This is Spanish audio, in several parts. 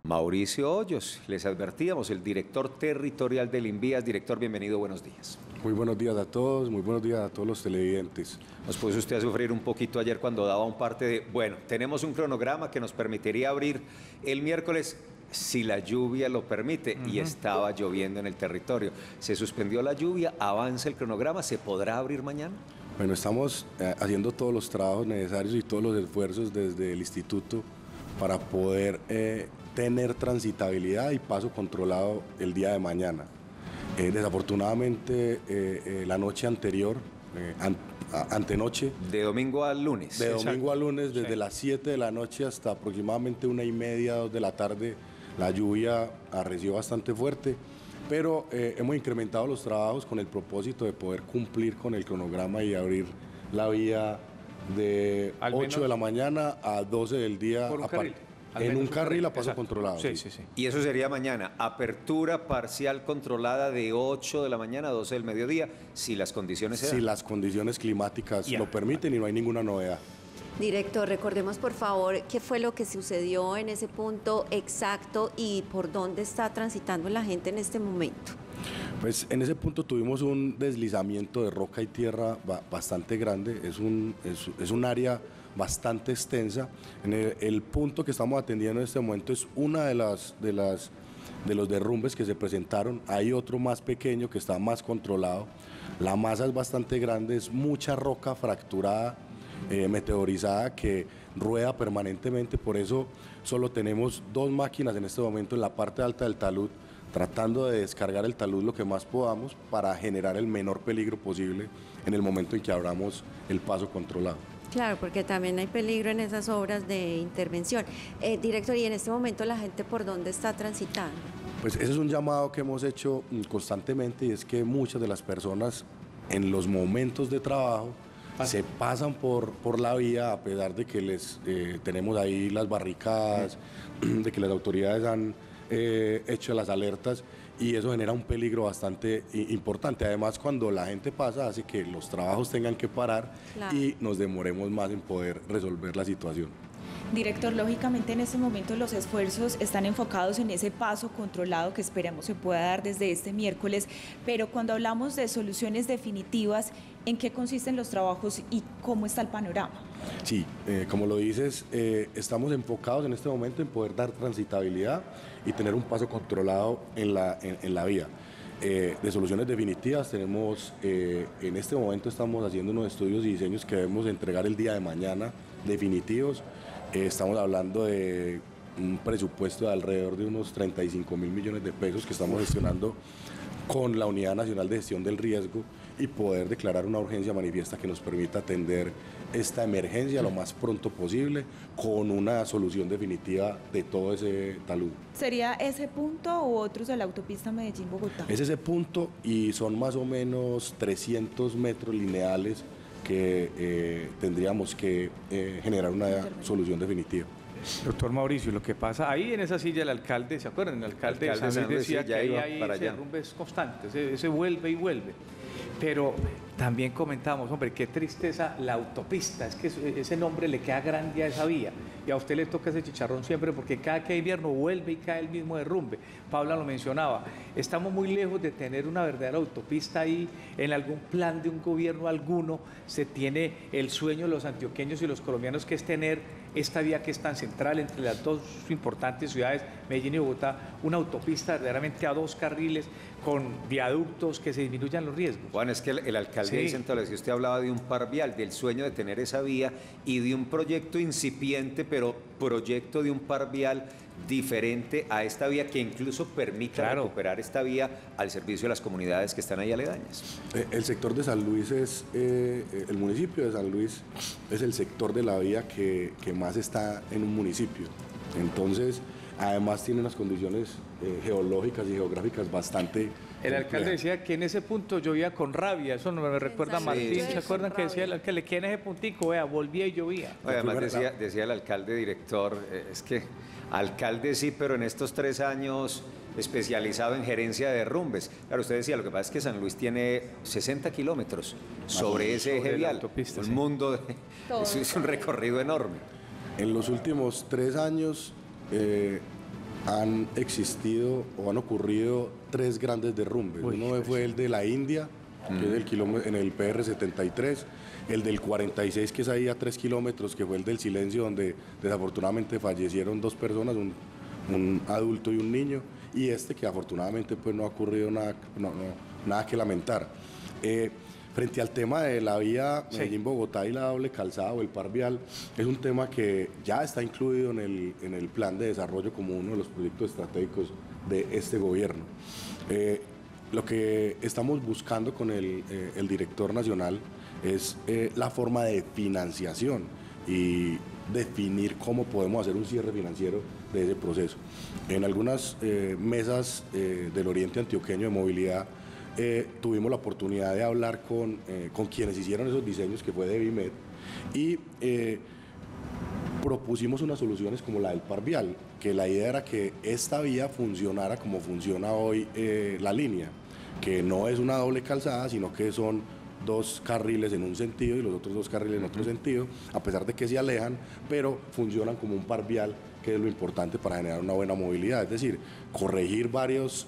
Mauricio Hoyos. Les advertíamos, el director territorial del Invías. Director, bienvenido, buenos días. Muy buenos días a todos, muy buenos días a todos los televidentes. Nos puso usted a sufrir un poquito ayer cuando daba un parte de, bueno, tenemos un cronograma que nos permitiría abrir el miércoles si la lluvia lo permite, y estaba lloviendo en el territorio. Se suspendió la lluvia, avanza el cronograma, ¿se podrá abrir mañana? Bueno, estamos haciendo todos los trabajos necesarios y todos los esfuerzos desde el instituto para poder tener transitabilidad y paso controlado el día de mañana. Desafortunadamente, la noche anterior, antenoche. De domingo a lunes. De domingo a lunes, desde las 7 de la noche hasta aproximadamente 1:30, 2 de la tarde, la lluvia arreció bastante fuerte, pero hemos incrementado los trabajos con el propósito de poder cumplir con el cronograma y abrir la vía de 8 de la mañana a 12 del día. Por un carril. En un carril a paso controlado. Sí. Y eso sería mañana, apertura parcial controlada de 8 de la mañana a 12 del mediodía, si las condiciones se dan. Si las condiciones climáticas lo permiten y no hay ninguna novedad. Director, recordemos por favor qué fue lo que sucedió en ese punto exacto y por dónde está transitando la gente en este momento. Pues en ese punto tuvimos un deslizamiento de roca y tierra bastante grande, es un área bastante extensa. El punto que estamos atendiendo en este momento es una de los derrumbes que se presentaron. Hay otro más pequeño que está más controlado. La masa es bastante grande, es mucha roca fracturada, meteorizada, que rueda permanentemente. Por eso solo tenemos 2 máquinas en este momento en la parte alta del talud, tratando de descargar el talud lo que más podamos para generar el menor peligro posible en el momento en que abramos el paso controlado. Claro, porque también hay peligro en esas obras de intervención. Director, ¿y en este momento la gente por dónde está transitando? Pues ese es un llamado que hemos hecho constantemente, y es que muchas de las personas en los momentos de trabajo se pasan por la vía, a pesar de que tenemos ahí las barricadas, de que las autoridades han hecho las alertas, y eso genera un peligro bastante importante. Además, cuando la gente pasa, hace que los trabajos tengan que parar, claro, y nos demoremos más en poder resolver la situación. Director, lógicamente en este momento los esfuerzos están enfocados en ese paso controlado que esperemos se pueda dar desde este miércoles, pero cuando hablamos de soluciones definitivas, ¿en qué consisten los trabajos y cómo está el panorama? Sí, como lo dices, estamos enfocados en este momento en poder dar transitabilidad y tener un paso controlado en la vía. De soluciones definitivas tenemos, en este momento estamos haciendo unos estudios y diseños que debemos entregar el día de mañana, definitivos. Estamos hablando de un presupuesto de alrededor de unos 35.000 millones de pesos que estamos gestionando con la Unidad Nacional de Gestión del Riesgo, y poder declarar una urgencia manifiesta que nos permita atender esta emergencia lo más pronto posible con una solución definitiva de todo ese talud. ¿Sería ese punto u otros de la autopista Medellín-Bogotá? Es ese punto, y son más o menos 300 metros lineales que tendríamos que generar una solución definitiva. Doctor Mauricio, lo que pasa ahí en esa silla, el alcalde, ¿se acuerdan? El alcalde de San Luis decía que ahí ese derrumbe es constante, ese vuelve y vuelve. Pero también comentamos, hombre, qué tristeza la autopista, es que ese nombre le queda grande a esa vía, y a usted le toca ese chicharrón siempre, porque cada que hay invierno vuelve y cae el mismo derrumbe. Paula lo mencionaba, estamos muy lejos de tener una verdadera autopista ahí. En algún plan de un gobierno alguno se tiene el sueño de los antioqueños y los colombianos, que es tener esta vía que es tan central entre las dos importantes ciudades, Medellín y Bogotá, una autopista verdaderamente a 2 carriles, con viaductos, que se disminuyan los riesgos. Juan, es que el alcalde de Centrales, que usted hablaba de un par vial, del sueño de tener esa vía y de un proyecto incipiente, pero proyecto de un par vial diferente a esta vía, que incluso permita recuperar esta vía al servicio de las comunidades que están ahí aledañas. El sector de San Luis el municipio de San Luis es el sector de la vía que más está en un municipio. Entonces, además tiene unas condiciones geológicas y geográficas bastante El alcalde decía que en ese punto llovía con rabia, eso no me recuerda a Martín, ¿se acuerdan que decía el alcalde que en ese puntico, vea, volvía y llovía? Además decía el alcalde director, es que alcalde sí, pero en estos 3 años especializado en gerencia de derrumbes. Claro, usted decía, lo que pasa es que San Luis tiene 60 kilómetros sobre ese eje vial, un mundo, es un recorrido enorme. En los últimos 3 años han existido o han ocurrido 3 grandes derrumbes. Uno fue el de la India, que es en el PR 73, el del 46, que es ahí a 3 kilómetros, que fue el del Silencio, donde desafortunadamente fallecieron 2 personas, un adulto y un niño, y este que afortunadamente pues no ha ocurrido nada que lamentar. Frente al tema de la vía Medellín-Bogotá y la doble calzada o el par vial, es un tema que ya está incluido en el plan de desarrollo como uno de los proyectos estratégicos de este gobierno. Lo que estamos buscando con el director nacional es la forma de financiación y definir cómo podemos hacer un cierre financiero de ese proceso. En algunas mesas del Oriente Antioqueño de movilidad tuvimos la oportunidad de hablar con quienes hicieron esos diseños, que fue DeVimed, y propusimos unas soluciones como la del par vial, que la idea era que esta vía funcionara como funciona hoy la línea, que no es una doble calzada, sino que son 2 carriles en un sentido y los otros 2 carriles en otro sentido, a pesar de que se alejan, pero funcionan como un par vial, que es lo importante para generar una buena movilidad, es decir, corregir varios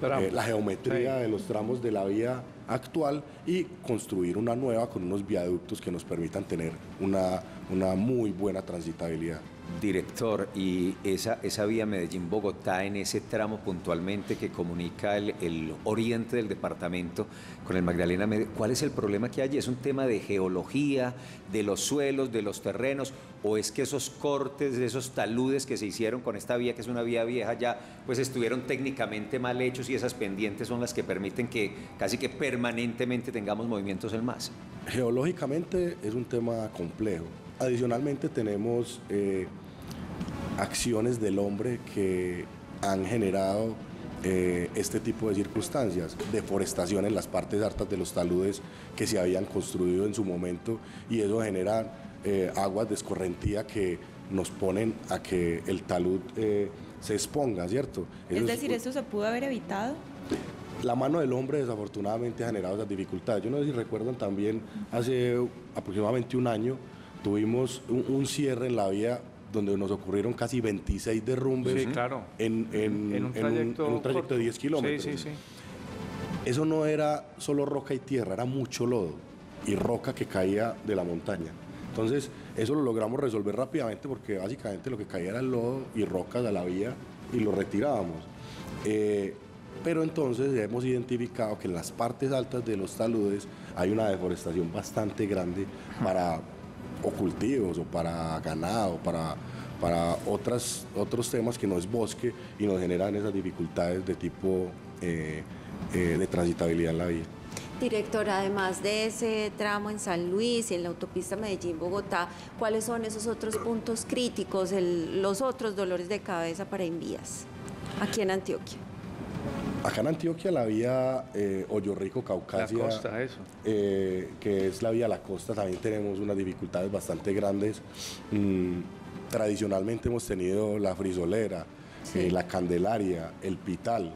la geometría de los tramos de la vía actual y construir una nueva con unos viaductos que nos permitan tener una muy buena transitabilidad. Director, y esa vía Medellín-Bogotá, en ese tramo puntualmente que comunica el oriente del departamento con el Magdalena Medio, ¿cuál es el problema que hay? ¿Es un tema de geología, de los suelos, de los terrenos, o es que esos cortes, esos taludes que se hicieron con esta vía, que es una vía vieja ya, pues estuvieron técnicamente mal hechos y esas pendientes son las que permiten que casi que permanentemente tengamos movimientos en masa? Geológicamente es un tema complejo. Adicionalmente tenemos acciones del hombre que han generado este tipo de circunstancias, deforestación en las partes altas de los taludes que se habían construido en su momento, y eso genera aguas de escorrentía que nos ponen a que el talud se exponga, ¿cierto? Es decir, ¿esto se pudo haber evitado? La mano del hombre desafortunadamente ha generado esas dificultades. Yo no sé si recuerdan también, hace aproximadamente un año tuvimos un cierre en la vía donde nos ocurrieron casi 26 derrumbes, sí, claro, en un trayecto de 10 kilómetros. Sí, sí, sí. Eso no era solo roca y tierra, era mucho lodo y roca que caía de la montaña. Entonces, eso lo logramos resolver rápidamente porque básicamente lo que caía era el lodo y rocas a la vía y lo retirábamos. Pero entonces hemos identificado que en las partes altas de los taludes hay una deforestación bastante grande para o cultivos o para ganado, para otros temas que no es bosque, y nos generan esas dificultades de tipo de transitabilidad en la vía. Director, además de ese tramo en San Luis y en la autopista Medellín-Bogotá, ¿cuáles son esos otros puntos críticos, los otros dolores de cabeza para Invías aquí en Antioquia? Acá en Antioquia la vía Hoyo Rico-Caucasia, la costa, eso. Que es la vía a la costa, también tenemos unas dificultades bastante grandes. Tradicionalmente hemos tenido la Frisolera, sí, la Candelaria, el Pital.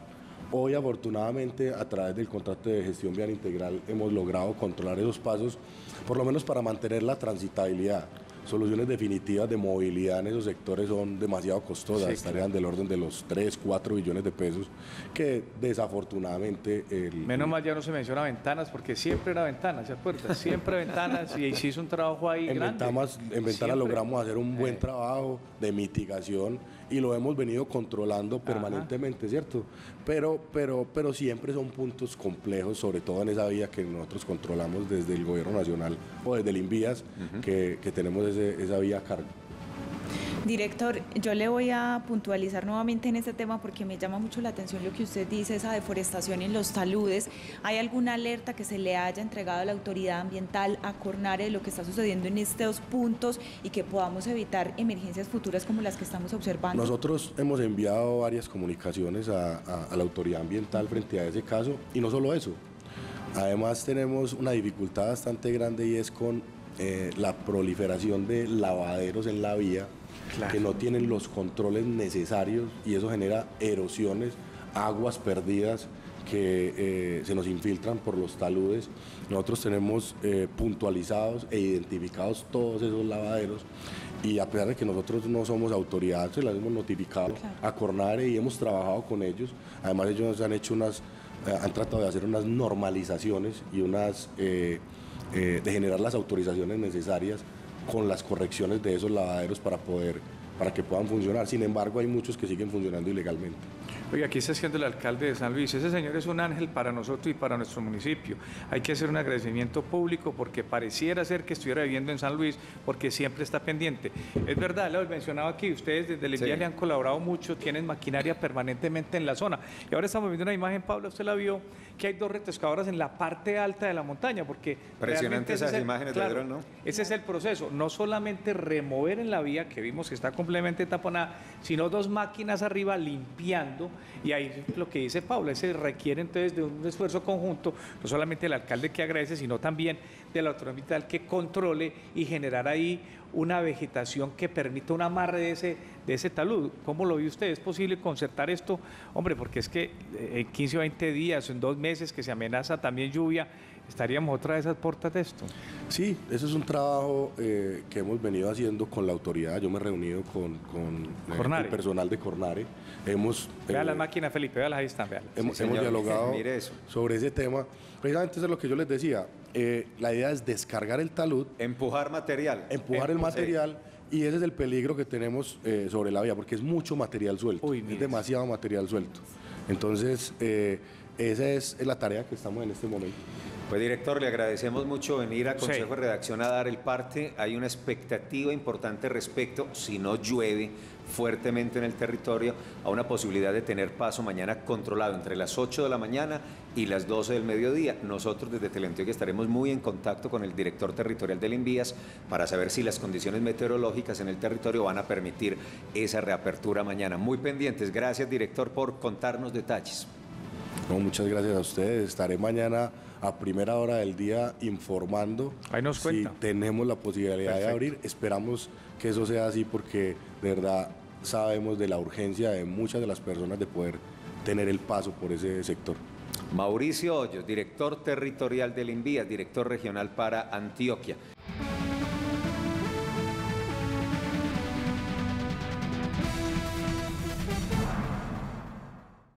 Hoy afortunadamente a través del contrato de gestión vial integral hemos logrado controlar esos pasos, por lo menos para mantener la transitabilidad. Soluciones definitivas de movilidad en esos sectores son demasiado costosas, sí, estarían del orden de los 3, 4 billones de pesos, que desafortunadamente... Menos mal ya no se menciona ventanas, porque siempre era ventanas, ¿se acuerdan? Siempre ventanas, y se hizo un trabajo ahí grande. En ventanas logramos hacer un buen trabajo de mitigación y lo hemos venido controlando permanentemente, ¿cierto? Pero siempre son puntos complejos, sobre todo en esa vía que nosotros controlamos desde el gobierno nacional o desde el Invías, que tenemos esa vía a cargo. Director, yo le voy a puntualizar nuevamente en este tema porque me llama mucho la atención lo que usted dice, esa deforestación en los taludes. ¿Hay alguna alerta que se le haya entregado a la autoridad ambiental, a Cornare, de lo que está sucediendo en estos puntos y que podamos evitar emergencias futuras como las que estamos observando? Nosotros hemos enviado varias comunicaciones a la autoridad ambiental frente a ese caso, y no solo eso. Además tenemos una dificultad bastante grande, y es con la proliferación de lavaderos en la vía, claro, que no tienen los controles necesarios, y eso genera erosiones, aguas perdidas que se nos infiltran por los taludes. Nosotros tenemos puntualizados e identificados todos esos lavaderos, y a pesar de que nosotros no somos autoridad, se las hemos notificado a Cornare y hemos trabajado con ellos. Además, ellos han hecho han tratado de hacer unas normalizaciones y de generar las autorizaciones necesarias con las correcciones de esos lavaderos para que puedan funcionar. Sin embargo, hay muchos que siguen funcionando ilegalmente. Oiga, aquí está haciendo el alcalde de San Luis. Ese señor es un ángel para nosotros y para nuestro municipio. Hay que hacer un agradecimiento público porque pareciera ser que estuviera viviendo en San Luis, porque siempre está pendiente. Es verdad, lo mencionaba aquí, ustedes desde el envío le han colaborado mucho, tienen maquinaria permanentemente en la zona. Y ahora estamos viendo una imagen, Pablo, usted la vio, que hay 2 retroexcavadoras en la parte alta de la montaña, porque impresionantes esas imágenes, claro, de dron, ¿no? Ese es el proceso, no solamente remover en la vía, que vimos que está completamente taponada, sino 2 máquinas arriba limpiando. Y ahí lo que dice Paula, se requiere entonces de un esfuerzo conjunto, no solamente del alcalde que agradece, sino también de la autoridad ambiental que controle y generar ahí una vegetación que permita un amarre de ese talud. ¿Cómo lo ve usted? ¿Es posible concertar esto? Hombre, porque es que en 15 o 20 días, en 2 meses que se amenaza también lluvia, estaríamos otra vez a puertas de esto. Sí, ese es un trabajo que hemos venido haciendo con la autoridad. Yo me he reunido con el personal de Cornare. Vea las máquinas, Felipe, véalas, ahí están, véalas. Hemos dialogado sobre ese tema. Precisamente eso es lo que yo les decía. La idea es descargar el talud. Empujar material. Empujar el material. Y ese es el peligro que tenemos sobre la vía, porque es mucho material suelto. Es demasiado material suelto. Entonces, esa es la tarea que estamos en este momento. Pues, director, le agradecemos mucho venir a Consejo de Redacción a dar el parte. Hay una expectativa importante respecto, si no llueve fuertemente en el territorio, a una posibilidad de tener paso mañana controlado entre las 8 de la mañana y las 12 del mediodía. Nosotros desde Teleantioquia estaremos muy en contacto con el director territorial del Invías para saber si las condiciones meteorológicas en el territorio van a permitir esa reapertura mañana. Muy pendientes. Gracias, director, por contarnos detalles. No, muchas gracias a ustedes. Estaré mañana a primera hora del día informando. Ahí nos cuenta. Si tenemos la posibilidad de abrir. Esperamos que eso sea así, porque de verdad sabemos de la urgencia de muchas de las personas de poder tener el paso por ese sector. Mauricio Hoyos, director territorial del Invías, director regional para Antioquia.